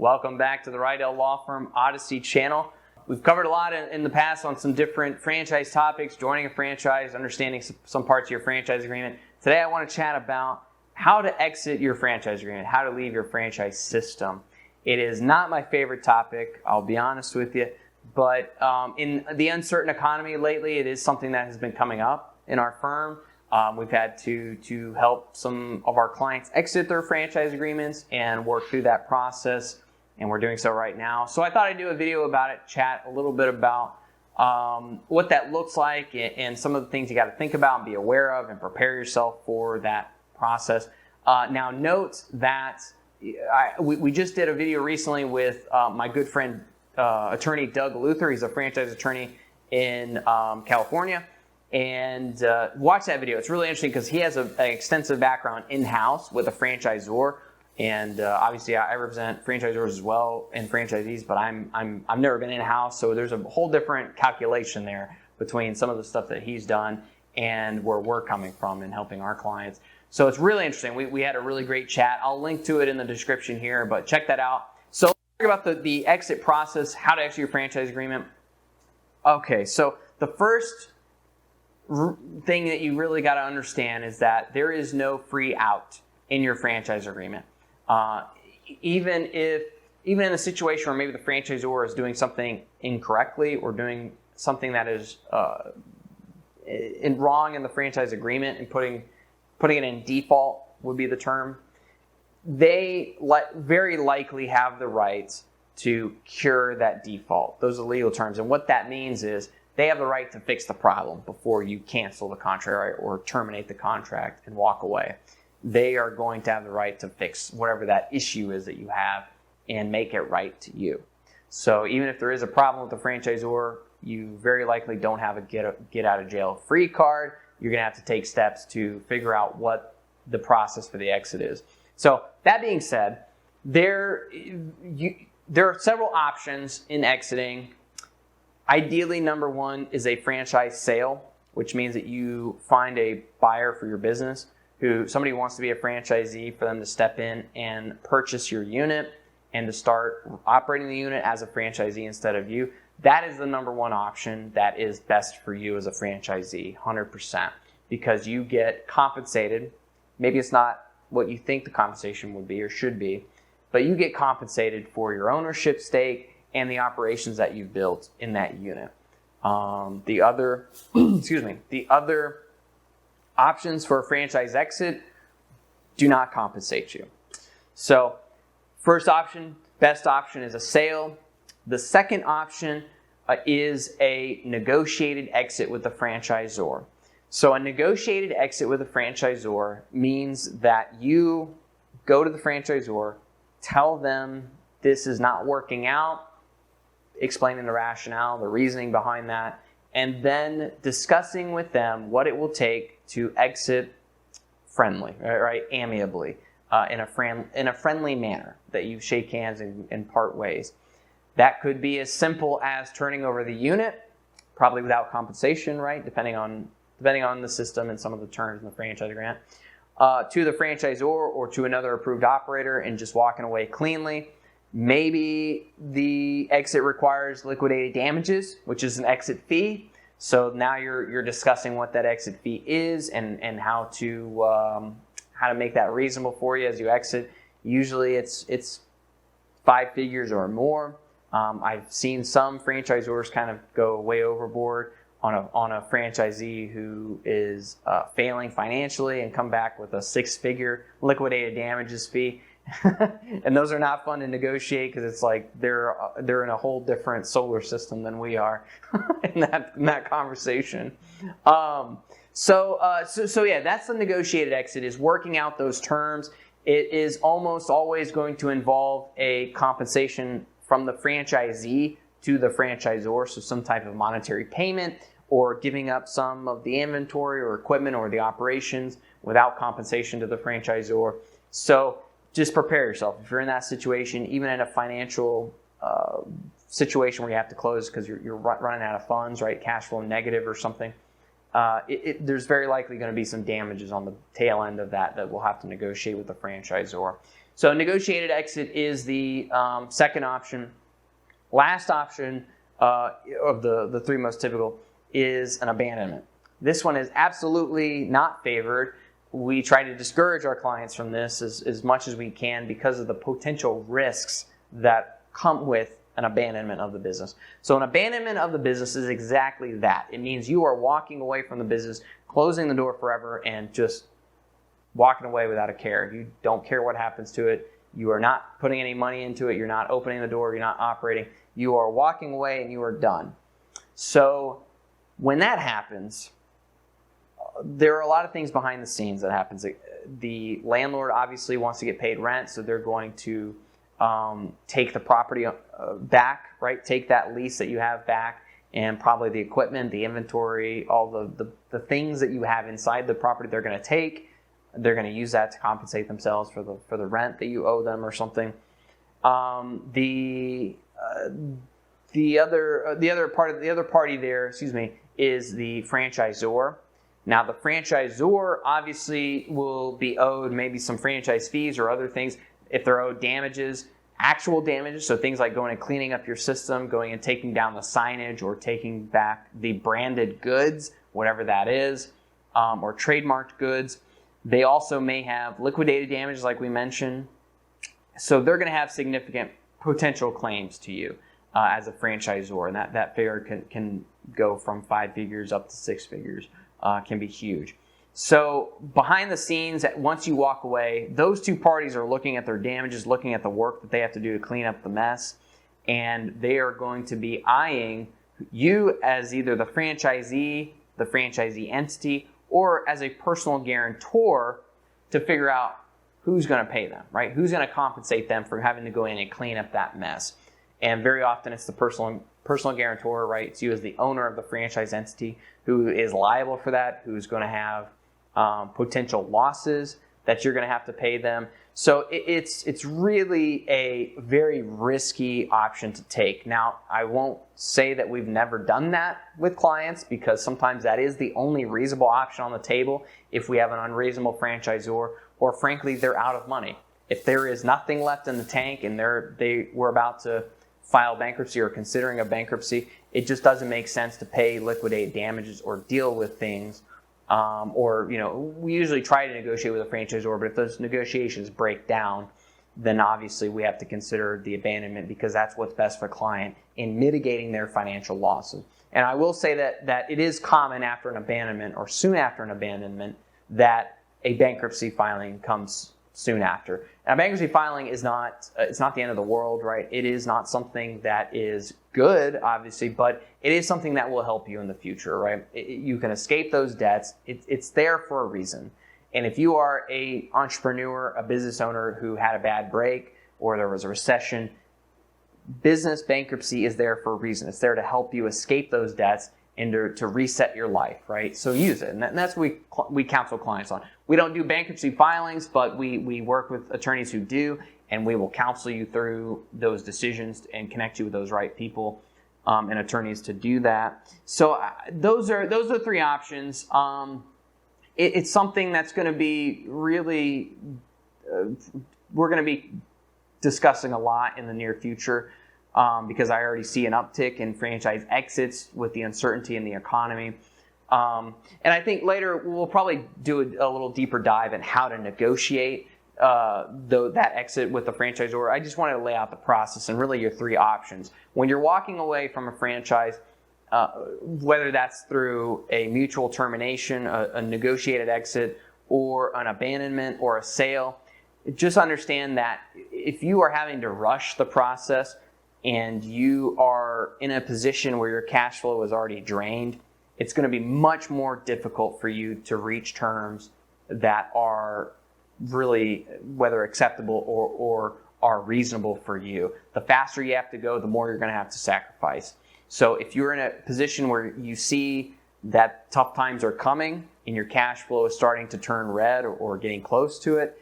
Welcome back to the Reidel Law Firm Odyssey channel. We've covered a lot in the past on some different franchise topics, joining a franchise, understanding some parts of your franchise agreement. Today I want to chat about how to exit your franchise agreement, how to leave your franchise system. It is not my favorite topic, I'll be honest with you, but in the uncertain economy lately, it is something that has been coming up in our firm. We've had to help some of our clients exit their franchise agreements and work through that process, and we're doing so right now. So I thought I'd do a video about it, chat a little bit about what that looks like and some of the things you got to think about and be aware of and prepare yourself for that process. Now note that we just did a video recently with my good friend attorney Doug Luther. He's a franchise attorney in California. And watch that video. It's really interesting because he has an extensive background in-house with a franchisor, and obviously I represent franchisors as well and franchisees, but I've never been in-house, so there's a whole different calculation there between some of the stuff that he's done and where we're coming from and helping our clients. So it's really interesting. We had a really great chat. I'll link to it in the description here, but check that out. So let's talk about the exit process, how to exit your franchise agreement. Okay, so the first thing that you really got to understand is that there is no free out in your franchise agreement. Even in a situation where maybe the franchisor is doing something incorrectly or doing something that is wrong in the franchise agreement and putting it in default would be the term, they very likely have the right to cure that default. Those are legal terms, and what that means is they have the right to fix the problem before you cancel the contract or terminate the contract and walk away. They are going to have the right to fix whatever that issue is that you have and make it right to you. So even if there is a problem with the franchisor, you very likely don't have a get out of jail free card. You're going to have to take steps to figure out what the process for the exit is. So that being said, there are several options in exiting. Ideally, number one is a franchise sale, which means that you find a buyer for your business, somebody wants to be a franchisee, for them to step in and purchase your unit and to start operating the unit as a franchisee instead of you. That is the number one option that is best for you as a franchisee, 100%, because you get compensated. Maybe it's not what you think the compensation would be or should be, but you get compensated for your ownership stake and the operations that you've built in that unit. The other options for a franchise exit do not compensate you. So first option, best option, is a sale. The second option is a negotiated exit with the franchisor. So a negotiated exit with a franchisor means that you go to the franchisor, tell them this is not working out, explaining the rationale, the reasoning behind that, and then discussing with them what it will take to exit friendly, right, amicably, in a friendly manner, that you shake hands and part ways. That could be as simple as turning over the unit, probably without compensation, right, depending on the system and some of the terms in the franchise grant, to the franchisor or to another approved operator, and just walking away cleanly. Maybe the exit requires liquidated damages, which is an exit fee. So now you're discussing what that exit fee is and how to make that reasonable for you as you exit. Usually it's 5 figures or more. I've seen some franchisors kind of go way overboard on a franchisee who is failing financially and come back with a 6-figure liquidated damages fee. And those are not fun to negotiate because it's like they're in a whole different solar system than we are in that conversation. So yeah, that's the negotiated exit, is working out those terms. It is almost always going to involve a compensation from the franchisee to the franchisor, so some type of monetary payment or giving up some of the inventory or equipment or the operations without compensation to the franchisor. So just prepare yourself. If you're in that situation, even in a financial situation where you have to close because you're running out of funds, right, cash flow negative or something, there's very likely going to be some damages on the tail end of that we'll have to negotiate with the franchisor. So negotiated exit is the second option. Last option of the three most typical is an abandonment. This one is absolutely not favored. We try to discourage our clients from this as much as we can because of the potential risks that come with an abandonment of the business. So an abandonment of the business is exactly that. It means you are walking away from the business, closing the door forever, and just walking away without a care. You don't care what happens to it. You are not putting any money into it. You're not opening the door. You're not operating. You are walking away and you are done. So when that happens, there are a lot of things behind the scenes that happens. The landlord obviously wants to get paid rent, so they're going to take the property back, right? Take that lease that you have back, and probably the equipment, the inventory, all the things that you have inside the property they're going to take. They're going to use that to compensate themselves for the rent that you owe them or something. The other party there, is the franchisor. Now, the franchisor obviously will be owed maybe some franchise fees or other things if they're owed damages, actual damages, so things like going and cleaning up your system, going and taking down the signage or taking back the branded goods, whatever that is, or trademarked goods. They also may have liquidated damages like we mentioned. So they're going to have significant potential claims to you as a franchisor, and that figure can go from 5 figures up to 6 figures. Can be huge. So behind the scenes, once you walk away, those two parties are looking at their damages, looking at the work that they have to do to clean up the mess, and they are going to be eyeing you as either the franchisee entity, or as a personal guarantor to figure out who's going to pay them, right? Who's going to compensate them for having to go in and clean up that mess. And very often it's the personal guarantor, right? It's you as the owner of the franchise entity who is liable for that, who's going to have potential losses that you're going to have to pay them. So it's really a very risky option to take. Now, I won't say that we've never done that with clients, because sometimes that is the only reasonable option on the table if we have an unreasonable franchisor, or frankly, they're out of money. If there is nothing left in the tank and they were about to file bankruptcy or considering a bankruptcy, it just doesn't make sense to pay liquidated damages or deal with things. We usually try to negotiate with a franchisor, but if those negotiations break down, then obviously we have to consider the abandonment, because that's what's best for the client in mitigating their financial losses. And I will say that it is common after an abandonment or soon after an abandonment that a bankruptcy filing comes soon after. Now, bankruptcy filing is it's not the end of the world, right? It is not something that is good, obviously, but it is something that will help you in the future, right? You can escape those debts. It's there for a reason. And if you are an entrepreneur, a business owner who had a bad break, or there was a recession, business bankruptcy is there for a reason. It's there to help you escape those debts and to reset your life, right? So use it. And that's what we counsel clients on. We don't do bankruptcy filings, but we work with attorneys who do, and we will counsel you through those decisions and connect you with those right people and attorneys to do that. So those are 3 options. It's something that's going to be really, we're going to be discussing a lot in the near future. Because I already see an uptick in franchise exits with the uncertainty in the economy. And I think later we'll probably do a little deeper dive in how to negotiate that exit with the franchisor. I just wanted to lay out the process and really your 3 options. When you're walking away from a franchise, whether that's through a mutual termination, a negotiated exit, or an abandonment or a sale, just understand that if you are having to rush the process, and you are in a position where your cash flow is already drained, it's going to be much more difficult for you to reach terms that are really, whether acceptable or are reasonable for you. The faster you have to go, the more you're going to have to sacrifice. So if you're in a position where you see that tough times are coming and your cash flow is starting to turn red or getting close to it,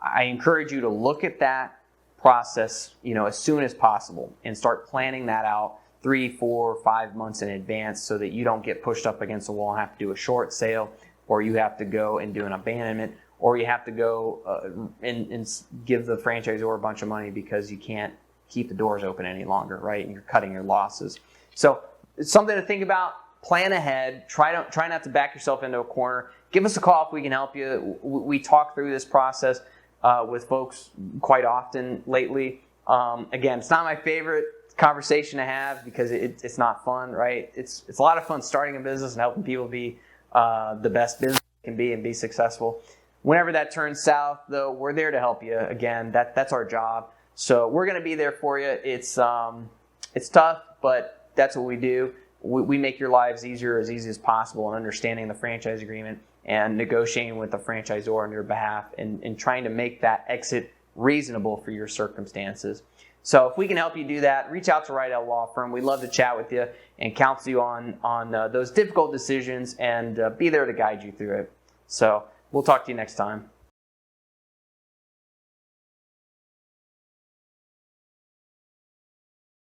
I encourage you to look at that process, as soon as possible, and start planning that out 3, 4, 5 months in advance, so that you don't get pushed up against the wall and have to do a short sale, or you have to go and do an abandonment, or you have to go and give the franchisor a bunch of money because you can't keep the doors open any longer, right? And you're cutting your losses. So it's something to think about. Plan ahead. Try not to back yourself into a corner. Give us a call if we can help you. We talk through this process with folks quite often lately. Again, it's not my favorite conversation to have because it's not fun, right? It's a lot of fun starting a business and helping people be the best business they can be and be successful. Whenever that turns south, though, we're there to help you. Again, that's our job. So we're going to be there for you. It's tough, but that's what we do. We make your lives as easy as possible in understanding the franchise agreement and negotiating with the franchisor on your behalf and trying to make that exit reasonable for your circumstances. So if we can help you do that, reach out to Reidel Law Firm. We'd love to chat with you and counsel you on those difficult decisions and be there to guide you through it. So we'll talk to you next time.